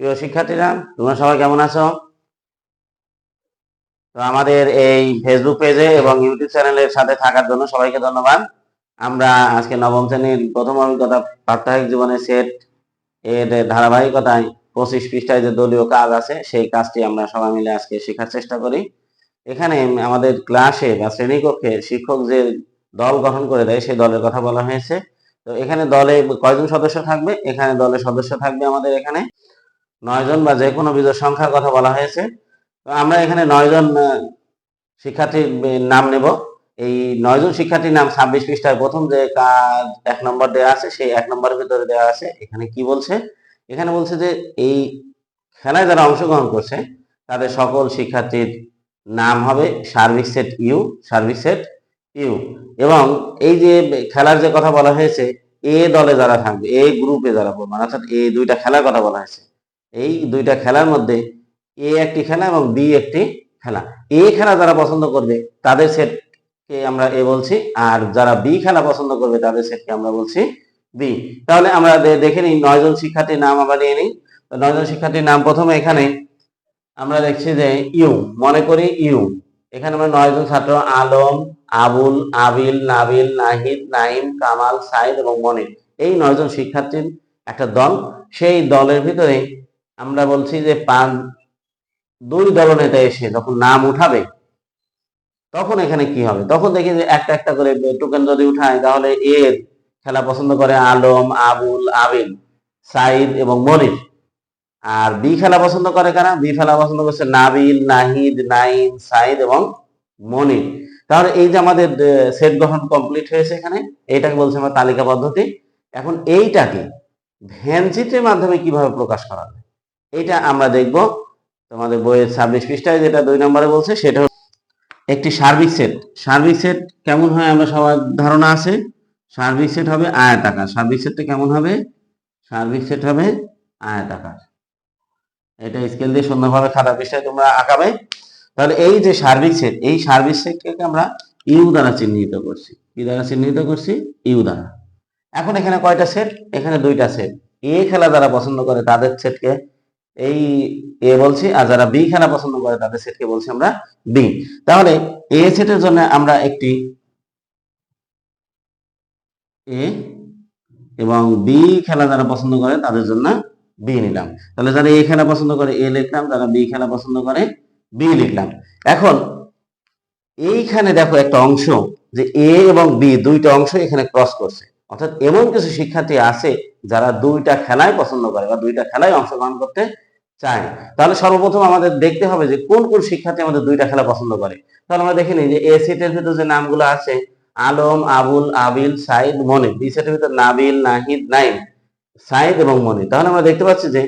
প্রিয় শিক্ষার্থীরা, তোমরা সবাই কেমন আছো? তো আমাদের এই ফেসবুক পেজে এবং ইউটিউব চ্যানেলের সাথে থাকার জন্য সবাইকে ধন্যবাদ। আমরা আজকে নবম শ্রেণীর প্রথম অভিজ্ঞতা প্রাত্যহিক জীবনের সেট এর ধারাবাহিকতায় 25 পৃষ্ঠায় যে দলীয় কাজ আছে সেই কাজটি আমরা সবাই মিলে আজকে শেখার চেষ্টা করি। এখানে আমাদের ক্লাসে বা শ্রেণীকক্ষে শিক্ষক যে দল গঠন করে দেয় সেই দলের কথা বলা হয়েছে। তো এখানে দলে কয়জন সদস্য থাকবে? এখানে দলের সদস্য থাকবে আমাদের এখানে 9 জন, বা যে কোনো বিজোড় সংখ্যার কথা বলা হয়েছে। তো আমরা এখানে 9 জন শিক্ষার্থীর নাম নেব। এই 9 জন শিক্ষার্থীর নাম 26 পৃষ্ঠায় প্রথম যে কাজ 1 নম্বর দেওয়া আছে সেই 1 নম্বরের ভিতরে দেওয়া আছে। এখানে কি বলছে? এখানে বলছে যে এই খেলায় যারা অংশগ্রহণ করছে তাদের সকল শিক্ষার্থীর নাম হবে সার্বিক সেট ইউ, সার্বিক সেট ইউ। এবং এই যে খেলার যে কথা বলা হয়েছে, এ দলে যারা থাকবে, এ গ্রুপে যারা পড়বে, অর্থাৎ এই দুইটা খেলার কথা বলা হয়েছে। এই দুইটা খেলার মধ্যে এ একটি খেলা এবং বি একটি খেলা। এ খেলা যারা পছন্দ করবে তাদের সেটকে আমরা এ বলছি, আর যারা বি খেলা পছন্দ করবে তাদের সেটকে আমরা বলছি বি। তাহলে আমরা দেখে নিই 9 জন শিক্ষার্থীর নাম আমরা নিয়ে নিই। 9 জন শিক্ষার্থীর নাম প্রথমে এখানে আমরা দেখছি যে ইউ, মনে করি ইউ। এখানে আমরা 9 জন ছাত্র আলম, আবুল, আবিল, নাবিল, নাহিদ, নাইম, কামাল, সাইদ এবং মনির, এই 9 জন শিক্ষার্থীর একটা দল। সেই দলের ভিতরে আমরা বলছি যে দুই দলনেতা এসে যখন নাম উঠাবে তখন এখানে কি হবে? তখন দেখি যে একটা একটা করে টোকেন যদি উঠায় তাহলে এর খেলা পছন্দ করে আলম, আবুল, আবিল, সাইদ এবং মনির। আর বি খেলা পছন্দ করে কারা? বি খেলা পছন্দ করছে নাবিল, নাহিদ, নাইম, সাইদ এবং মনির। তাহলে এই যে আমাদের সেট গঠন কমপ্লিট হয়েছে, এখানে এইটাকে বলছে আমরা তালিকা পদ্ধতি। এখন এইটাকে ভ্যান চিত্রের মাধ্যমে কিভাবে প্রকাশ করা যায় এইটা আমরা দেখব। তোমাদের বইয়ের 26 পৃষ্ঠায় যেটা 2 নম্বরে বলছে সেটা একটি সার্বিক সেট। সার্বিক সেট কেমন হয় আমরা সবার ধারণা আছে। সার্বিক সেট হবে আয়তাকার। সার্বিক সেটটা কেমন হবে? সার্বিক সেট হবে আয়তাকার। এটা স্কেল দিয়ে সুন্দরভাবে খাতা পৃষ্ঠায় তোমরা আঁকাবে। তাহলে এই যে সার্বিক সেট, এই সার্বিক সেটকে আমরা ইউ দ্বারা চিহ্নিত করছি। কি দ্বারা চিহ্নিত করছি? ইউ দ্বারা। এখন এখানে কয়টা সেট? এখানে দুইটা সেট। এ খেলা যারা পছন্দ করে তাদের সেটকে এই এ বলছি, আর যারা বি খেলা পছন্দ করে তাদের সেটকে বলছি আমরা বি। তাহলে এ সেটের জন্য আমরা একটি এ এবং বি খেলা যারা পছন্দ করে তাদের জন্য বি নিলাম। তাহলে যারা এ খেলা পছন্দ করে এ লিখলাম, যারা বি খেলা পছন্দ করে বি লিখলাম। এখন এইখানে দেখো একটা অংশ যে এ এবং বি দুইটা অংশ এখানে ক্রস করছে, অর্থাৎ এমন কিছু শিক্ষার্থী আছে যারা দুইটা খেলায় পছন্দ করে বা দুইটা খেলায় অংশগ্রহণ করতে চায়। তাহলে সর্বপ্রথম আমাদের দেখতে হবে যে কোন কোন শিক্ষার্থী আমাদের দুইটা খেলা পছন্দ করে। তাহলে আমরা দেখে নিই যে এ সেটের ভিতরে যে নামগুলো আছে আলম, আবুল, আবিল, সাইদ, মনির। বি সেটের ভিতরে নাবিল, নাহিদ, নাইম, সাইদ এবং মনির। তাহলে আমরা দেখতে পাচ্ছি যে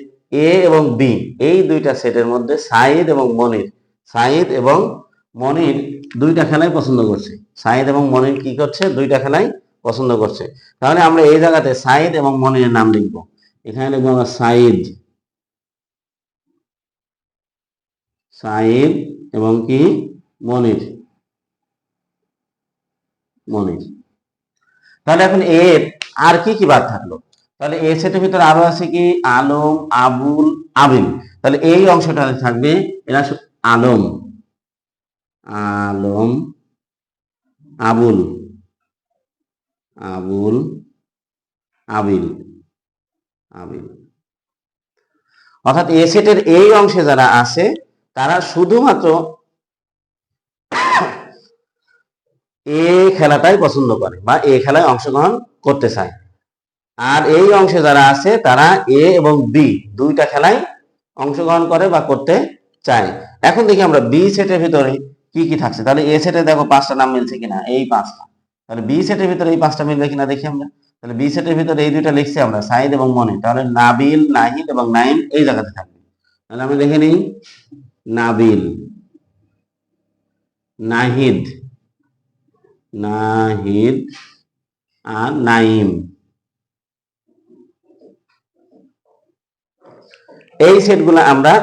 এ এবং বি এই দুইটা সেটের মধ্যে সাইদ এবং মনির, সাইদ এবং মনির দুইটা খেলাই পছন্দ করছে। সাইদ এবং মনির কি করছে? দুইটা খেলাই পছন্দ করছে। তাহলে আমরা এই জায়গাতে সাইদ এবং মনিরের নাম লিখবো। এখানে লিখবো আমরা সাইদ, সাইদ এবং কি মনির, মনির। তাহলে এখন এর আর কি কি বাদ থাকলো? তাহলে এ সেটের ভিতরে আরো আছে কি আলম, আবুল, আবিল। তাহলে এই অংশটা থাকবে এরা আলম, আলম, আবুল, আবুল, আবিল, আবিল। অর্থাৎ এ সেটের এই অংশে যারা আছে তারা শুধুমাত্র এ খেলাটাই পছন্দ করে বা এ খেলায় অংশগ্রহণ করতে চায়। আর এই অংশে যারা আছে তারা এ এবং বি দুইটা খেলায় অংশগ্রহণ করে বা করতে চায়। এখন দেখি আমরা বি সেটের ভিতরে কি কি থাকছে। তাহলে এ সেটে দেখো 5টা নাম মিলছে কিনা, এই 5টা। তাহলে বি সেটের ভিতরে এই 5টা মিলবে কিনা দেখি আমরা। তাহলে বি সেটের ভিতরে এই দুইটা লিখছি আমরা সাইদ এবং মনির। তাহলে নাবিল, নাহিদ এবং নাইম এই জায়গাতে থাকবে। তাহলে আমরা দেখে নিই নাবিল, নাহিদ, নাহিদ আর নাইম, এই সেটগুলো আমরা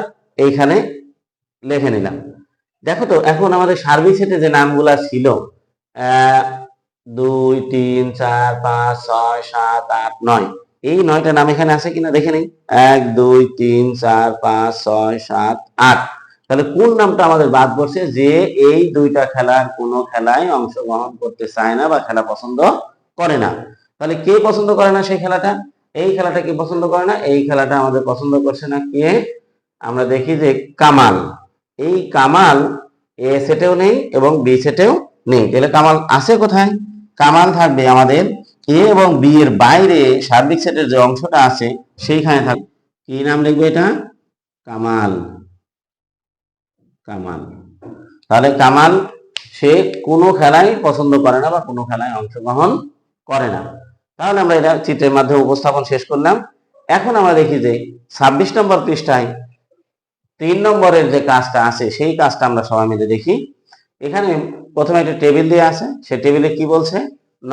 এইখানে লিখে নিলাম। দেখো তো এখন আমাদের সার্বিক সেটে যে নামগুলা ছিল 1 2 3 4 5 6 7 8 9, এই 9টা নাম এখানে আছে কিনা দেখে নেই। 1 2 3 4 5 6 7 8। তাহলে কোন নামটা আমাদের বাদ পড়ছে? যে এই দুইটা খেলার কোনো খেলায় অংশগ্রহণ করতে চায় না বা খেলা পছন্দ করে না। তাহলে কে পছন্দ করে না সেই খেলাটা? এই খেলাটা কে পছন্দ করে না? এই খেলাটা আমাদের পছন্দ করছে না কে? আমরা দেখি যে কামাল। এই কামাল এ সেটেও নেই এবং বি সেটেও নেই। তাহলে কামাল আছে কোথায়? কামাল থাকবে আমাদের এ এবং বি এর বাইরে, সার্বিক সেটের যে অংশটা আছে সেইখানে থাকবে। কি নাম লিখবো এটা? কামাল। কামাল। তাহলে কামাল সে কোনো খেলায় পছন্দ করে না বা কোনো খেলায় অংশগ্রহণ করে না। তাহলে আমরা এটা চিত্রের মাধ্যমে উপস্থাপন শেষ করলাম। এখন আমরা দেখি যে 26 নম্বর পৃষ্ঠায় 3 নম্বরের যে কাজটা আছে সেই কাজটা আমরা সবাই মিলে দেখি। এখানে প্রথমে একটা টেবিল দেওয়া আছে, সেই টেবিলে কি বলছে?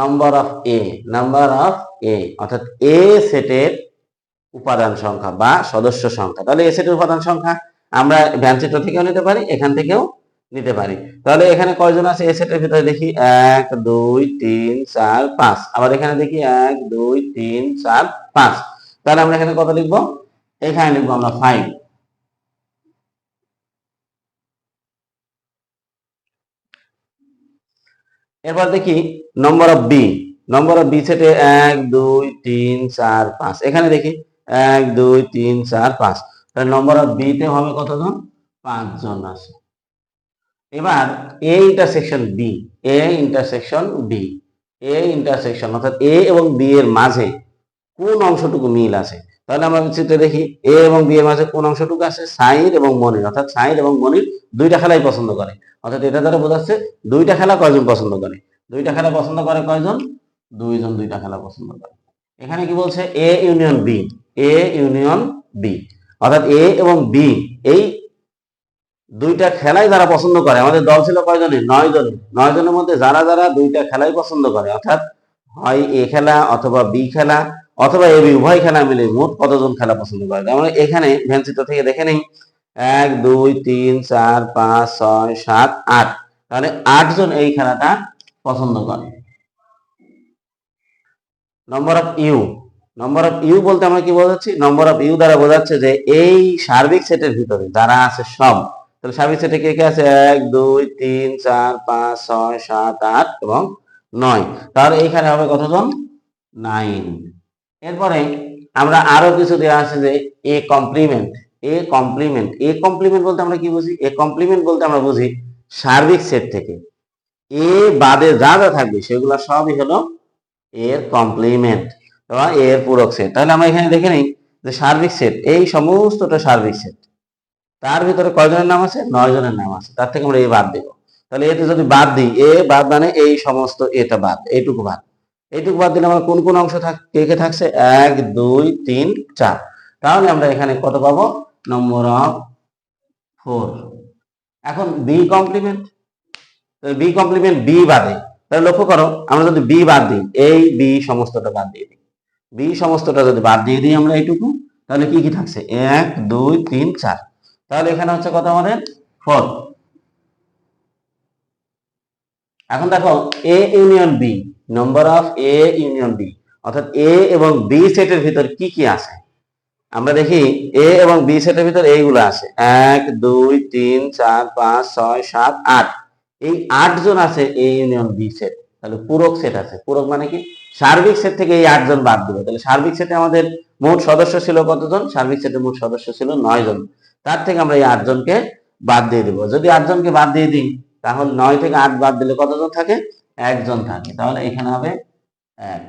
Number of A. Number of A অর্থাৎ এ সেটের উপাদান সংখ্যা বা সদস্য সংখ্যা। তাহলে এ সেটের উপাদান সংখ্যা আমরা ভ্যানচিত্র থেকেও নিতে পারি, এখান থেকেও নিতে পারি। তাহলে এখানে কয়জন আছে এ সেটের ভিতরে? দেখি 1 2 3 4 5। আবার এখানে দেখি 1 2 3 4 5। তাহলে আমরা এখানে কত লিখবো? এখানে লিখবো আমরা 5। এরপর দেখি number of B. Number of B সেটে 1 2 3 4 5। এখানে দেখি 1 2 3 4 5। তাহলে নম্বর অফ বি তে হবে কতজন? 5 জন আছে। এবার A intersection B. A intersection B. A intersection অর্থাৎ এ এবং বি এর মাঝে কোন অংশটুকু মিল আছে? তাহলে আমরা চিত্রে দেখি এ এবং বি এর মাঝে কোন অংশটুকু আছে? সাইদ এবং মনির। অর্থাৎ সাইদ এবং মনির দুইটা খেলাই পছন্দ করে। অর্থাৎ এটা দ্বারা বোঝাচ্ছে দুইটা খেলা কয়জন পছন্দ করে? দুইটা খেলা পছন্দ করে কয়জন? দুইজন দুইটা খেলা পছন্দ করে। এখানে কি বলছে? A union B. A union B অর্থাৎ এ এবং বি এই দুইটা খেলাই যারা পছন্দ করে, আমাদের দল ছিল কয়জনের? 9 জনের। 9 জনের মধ্যে যারা যারা দুইটা খেলাই পছন্দ করে, অর্থাৎ হয় এ খেলা অথবা বি খেলা অথবা এ বি উভয় খেলা মিলে মোট কতজন খেলা পছন্দ করে? আমরা এখানে ভ্যানচিত্র থেকে দেখে নেই 1 2 3 4 5 6 7 8। তাহলে 8 জন এই খেলাটা পছন্দ করে। Number of U. Number of U বলতে আমরা কি বোঝাচ্ছি? নম্বর অফ ইউ দ্বারা বোঝাচ্ছে যে এই সার্বিক সেটের ভিতরে যারা আছে সব। তাহলে সার্বিক সেটে কে কে আছে? 1 2 3 4 5 6 7 8 এবং 9। তাহলে এইখানে হবে কতজন? 9। এরপরে আমরা আরো কিছু দেওয়া আছে যে A complement. A complement. A complement বলতে আমরা কি বুঝি? এ কমপ্লিমেন্ট বলতে আমরা বুঝি সার্বিক সেট থেকে এ বাদে যা যা থাকবে সেগুলো সবই হলো এর কমপ্লিমেন্ট বা এর পূরক সেট। তাহলে আমরা এখানে দেখে নিই যে সার্বিক সেট, এই সমস্তটা সার্বিক সেট। তার ভিতরে কয়জনের নাম আছে? 9 জনের নাম আছে। তার থেকে আমরা এ বাদ দেব। তাহলে এতে যদি বাদ দিই, এ বাদ মানে এই সমস্ত এটা বাদ, এইটুকু বাদ। এইটুকু বাদ দিলে আমার কোন কোন অংশ কে কে থাকছে? 1 2 3 4। তাহলে আমরা এখানে কত পাবো? Number of 4। এখন B complement. B complement B বাদে। তাহলে লক্ষ্য করো, আমরা যদি বি বাদ দিই, এই বি সমস্তটা বাদ দিয়ে দিই, বি সমস্তটা যদি বাদ দিয়ে দিই আমরা এইটুকু, তাহলে কি কি থাকছে? 1 2 3 4। তাহলে এখানে হচ্ছে কত আমাদের? 4। এখন দেখো A union B. Number of A union B অর্থাৎ এ এবং বি সেটের ভিতর কি কি আছে? আমরা দেখি এ এবং বি সেটের ভিতর এইগুলো আছে 1 2 3 4 5 6 7 8। এই 8 জন আছে এ ইউনিয়ন বি সেট। তাহলে পূরক সেট আছে। পূরক মানে কি? সার্বিক সেট থেকে এই 8 জন বাদ দিবে। তাহলে সার্বিক সেটে আমাদের মোট সদস্য ছিল কতজন? সার্বিক সেটে মোট সদস্য ছিল 9 জন। তার থেকে আমরা এই 8 জনকে বাদ দিয়ে দিব। যদি 8 জনকে বাদ দিয়ে দিই, তাহলে 9 থেকে 8 বাদ দিলে কতজন থাকে? 1 জন থাকে। তাহলে এখানে হবে 1।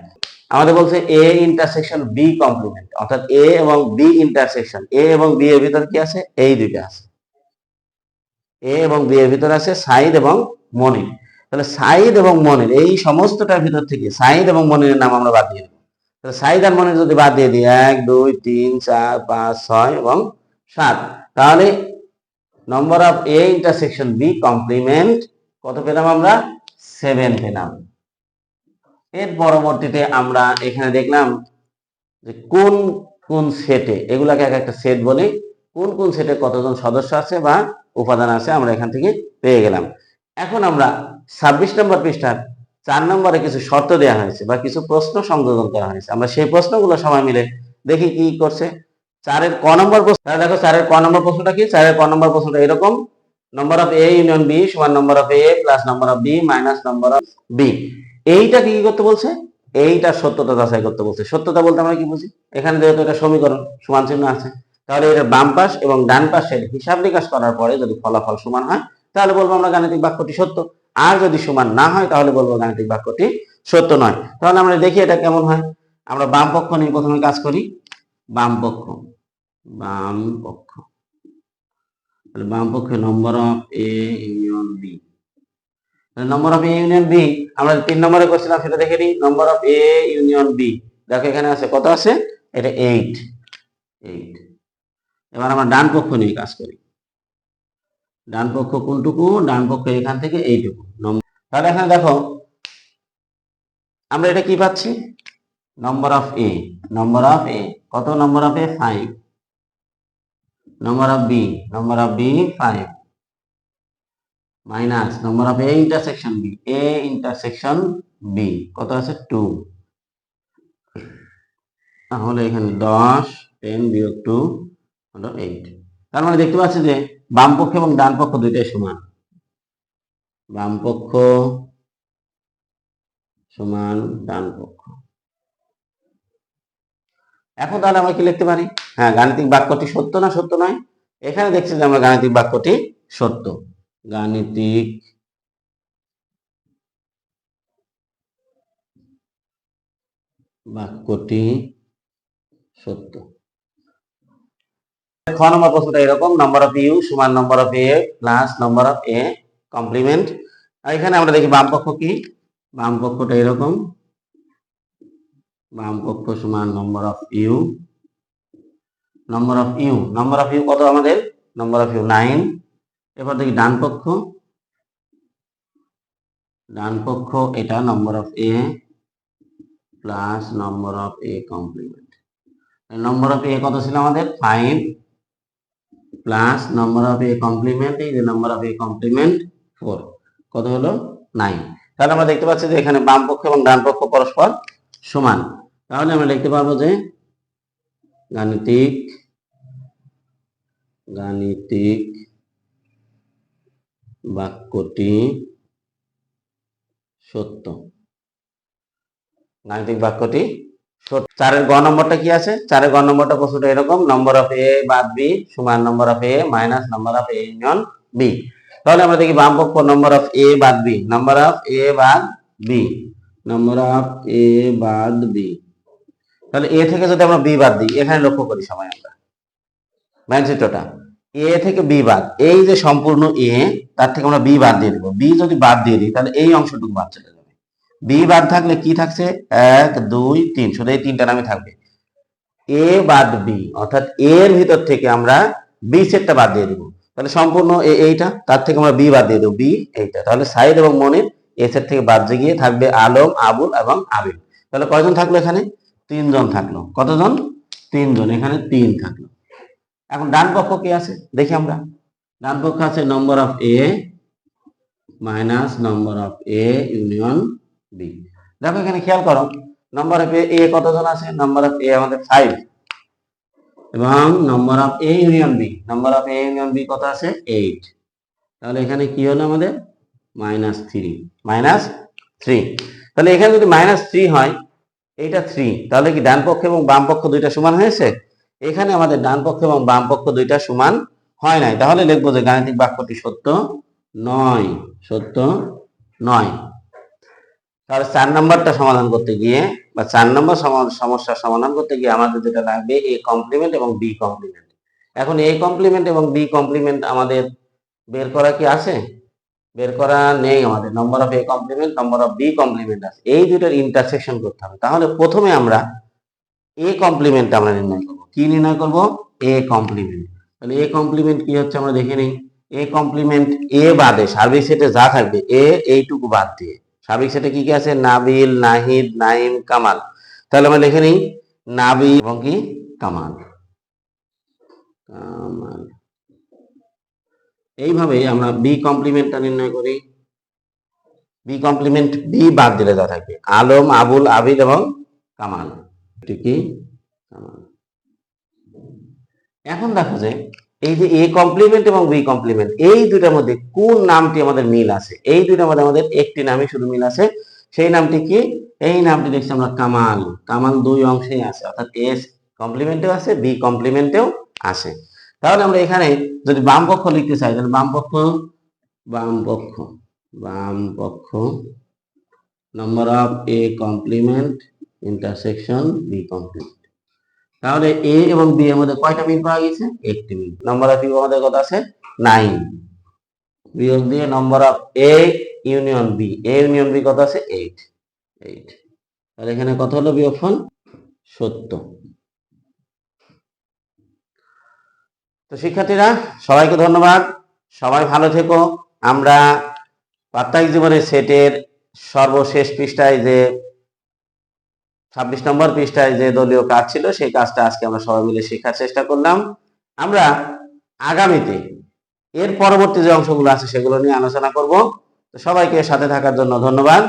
আমাদের বলছে এ ইন্টারসেকশন বি কমপ্লিমেন্ট অর্থাৎ এ এবং বি ইন্টারসেকশন। এ এবং বি এর ভিতর কি আছে? এই দুইটা আছে। এ এবং বি এর ভিতর আছে সাইদ এবং মনির। তাহলে সাইদ এবং মনির এই সমস্তটার ভিতর থেকে সাইদ এবং মনিরের নাম আমরা বাদ দিয়ে দেব। তাহলে সাইদ আর মনির যদি বাদ দিয়ে দিই 1 2 3 4 5 6 এবং 7, তাহলে number of A intersection B complement কত পেলাম আমরা? 7 পেলাম। এর পরবর্তীতে আমরা এখানে দেখলাম যে কোন কোন সেটে, এগুলাকে এক একটা সেট বলি, কোন কোন সেটে কতজন সদস্য আছে বা উপাদান আছে আমরা এখান থেকে পেয়ে গেলাম। এখন আমরা 26 নম্বর পৃষ্ঠার 4 নম্বরে কিছু শর্ত দেওয়া হয়েছে বা কিছু প্রশ্ন সংযোজন করা হয়েছে। আমরা সেই প্রশ্নগুলো সবাই মিলে দেখি কি করছে। 4-এর ক নম্বর প্রশ্ন, দেখো 4-এর ক নম্বর প্রশ্নটা কি? 4-এর ক নম্বর প্রশ্নটা এরকম, number of A union B সমান number of A plus number of B minus number of B. এইটা কি করতে বলছে? এইটা সত্যতা যাচাই করতে বলছে। সত্যতা বলতে আমরা কি বুঝি? এখানে যেহেতু এটা সমীকরণ সমান চিহ্ন আছে, তাহলে এটা বাম পাশ এবং ডান পাশের হিসাব নিকাশ করার পরে যদি ফলাফল সমান হয় তাহলে বলবো আমরা গাণিতিক বাক্যটি সত্য। আর যদি সমান না হয় তাহলে বলবো গাণিতিক বাক্যটি সত্য নয়। তাহলে আমরা দেখি এটা কেমন হয়। আমরা বাম পক্ষ নিয়ে প্রথমে কাজ করি। বাম পক্ষ, বাম পক্ষ, বাম পক্ষে number of A union B, number of A union B আমরা 3 নম্বরে করছিলাম সেটা দেখে নিই। Number of A union B, দেখো এখানে আছে কত আছে? এটা 8। এবার আমরা ডান পক্ষ নিয়ে কাজ করি। ডান পক্ষ কোনটুকু? ডান পক্ষ এখান থেকে এইটুকু। তাহলে এখানে দেখো আমরা এটা কি পাচ্ছি? নম্বর of A, number of A কত? Number of A 5, number of B, number of B 5 minus number of A intersection B, A intersection B কত আছে? 2। তাহলে এখানে 10, 10 বিয়োগ 2 হলো 8। তার মানে দেখতে পাচ্ছি যে বাম পক্ষ এবং ডান পক্ষ দুইটাই সমান। বাম পক্ষ সমান ডান পক্ষ। এখন তাহলে আমরা কি লিখতে পারি? হ্যাঁ, গাণিতিক বাক্যটি সত্য না সত্য নয়? এখানে দেখছি যে আমরা গাণিতিক বাক্যটি সত্য। গাণিতিক বাক্যটি সত্য। খ নম্বর প্রশ্নটা এরকম, নম্বর অফ ইউ সমান number of A plus number of A complement. আর এখানে আমরা দেখি বাম পক্ষ কি? বাম পক্ষটা এরকম, বাম পক্ষ সমান number of U, number of U, number of U কত আমাদের? Number of U 9। এবার দেখি ডান পক্ষ, ডান পক্ষ এটা number of A plus number of A complement. Number of A কত ছিল আমাদের? 5 plus number of A complement, এই যে নম্বর অফ এ কমপ্লিমেন্ট 4 কত হলো? 9। তাহলে আমরা দেখতে পাচ্ছি যে এখানে বাম পক্ষ এবং ডান পক্ষ পরস্পর সমান। তাহলে আমরা লিখতে পারবো যে গাণিতিক গাণিতিক বাক্যটি সত্য। গাণিতিক বাক্যটি সত্য। 4-এর গ নম্বরটা কি আছে? 4-এর গ নম্বরটা প্রশ্নটা এরকম, নম্বর অফ এ বাদ বি সমান number of A minus number of A union B. তাহলে আমরা দেখি বাম পক্ষ নম্বর অফ এ বাদ বি, নম্বর অফ এ বাদ বি, নম্বর অফ এ বাদ বি। তাহলে এ থেকে যদি আমরা বি বাদ দিই, এখানে লক্ষ্য করি সবাই আমরা মেন চিত্রটা, এ থেকে বি বাদ, এই যে সম্পূর্ণ এ তার থেকে আমরা বি বাদ দিয়ে দিব। বি যদি বাদ দিয়ে দিই তাহলে এই অংশটুকু বাদ চলে যাবে। বি বাদ থাকলে কি থাকছে? 1 2 3, শুধু এই তিনটা নামে থাকবে। এ বাদ বি অর্থাৎ এর ভিতর থেকে আমরা বি সেটটা বাদ দিয়ে দিব। তাহলে সম্পূর্ণ এইটা, তার থেকে আমরা বি বাদ দিয়ে দেবো, বি এইটা। তাহলে সাইদ এবং মনির এ সেট থেকে বাদ গিয়ে থাকবে আলম, আবুল এবং আবিল। তাহলে কয়জন থাকলো এখানে? 3 জন থাকলো। কতজন? 3 জন, এখানে 3 থাকলো। এখন ডান পক্ষ কি আছে দেখি আমরা। ডান পক্ষ আছে number of A minus number of A union B. দেখো এখানে খেয়াল করো, নম্বর অফ এ কতজন আছে? নম্বর অফ এ আমাদের 5 এবং number of A union B, number of A union B কত আছে? 8। তাহলে এখানে কি হলো আমাদের? -3। তাহলে এখানে যদি -3 হয়, এইটা 3, তাহলে কি ডান পক্ষ এবং বাম পক্ষ দুইটা সমান হয়েছে? এখানে আমাদের ডান পক্ষ এবং বাম পক্ষ দুইটা সমান হয় নাই। তাহলে লিখবো যে গাণিতিক বাক্যটি সত্য নয়, সত্য নয়। তাহলে 4 নম্বরটা সমাধান করতে গিয়ে বা 4 নম্বর সমস্যার সমাধান করতে গিয়ে আমাদের যেটা লাগবে এ কমপ্লিমেন্ট এবং বি কমপ্লিমেন্ট। এখন এ কমপ্লিমেন্ট এবং বি কমপ্লিমেন্ট আমাদের বের করা কি আছে? বের করা নেই আমাদের। Number of A complement, number of B complement আছে, এই দুইটার ইন্টারসেকশন করতে হবে। তাহলে প্রথমে আমরা এ কমপ্লিমেন্ট আমরা নির্ণয় করব। কি নির্ণয় করব? A complement. তাহলে এ কমপ্লিমেন্ট কি হচ্ছে আমরা দেখে নিই। এ কমপ্লিমেন্ট এ বাদে সার্বিক সেটে যা থাকবে এ এইটুকু বাদ দিয়ে, সার্বিক সেটে কি কি আছে? নাবিল, নাহিদ, নাইম, কামাল। তাহলে আমরা লিখে নিই নাবিল এবং কি কামাল। কামাল। এইভাবে আমরা বি কমপ্লিমেন্টটা নির্ণয় করি। বি কমপ্লিমেন্ট বি বাদ দিলে যা থাকবে আলম, আবুল, আবিদ এবং কামাল। এটি কি কামাল। এখন দেখো যে এই যে এ কমপ্লিমেন্ট এবং বি কমপ্লিমেন্ট এই দুটার মধ্যে কোন নামটি আমাদের মিল আছে? এই দুটার মধ্যে আমাদের একটি নামই শুধু মিল আছে, সেই নামটি কি? এই নামটি দেখছি আমরা কামাল। কামাল দুই অংশেই আছে, অর্থাৎ এ কমপ্লিমেন্টেও আছে, বি কমপ্লিমেন্টেও আছে। তাহলে আমরা এখানে যদি বাম পক্ষ লিখতে চাই তাহলে বাম পক্ষ number of A complement intersection B complement. তাহলে এ এবং বি এর মধ্যে কয়টা মিল পাওয়া গেছে? একটি মিল। নম্বর অফ ইউ আমাদের কত আছে? 9। বিয়োগ দিয়ে number of A union B, A union B কত আছে? 8। তাহলে এখানে কত হলো বিয়োগফল? 70। তো শিক্ষার্থীরা সবাইকে ধন্যবাদ, সবাই ভালো থেকো। আমরা প্রাত্যহিক জীবনের সেটের সর্বশেষ পৃষ্ঠায় যে 26 নম্বর পৃষ্ঠায় যে দলীয় কাজ ছিল সেই কাজটা আজকে আমরা সবাই মিলে শেখার চেষ্টা করলাম। আমরা আগামীতে এর পরবর্তী যে অংশগুলো আছে সেগুলো নিয়ে আলোচনা করব। তো সবাইকে সাথে থাকার জন্য ধন্যবাদ।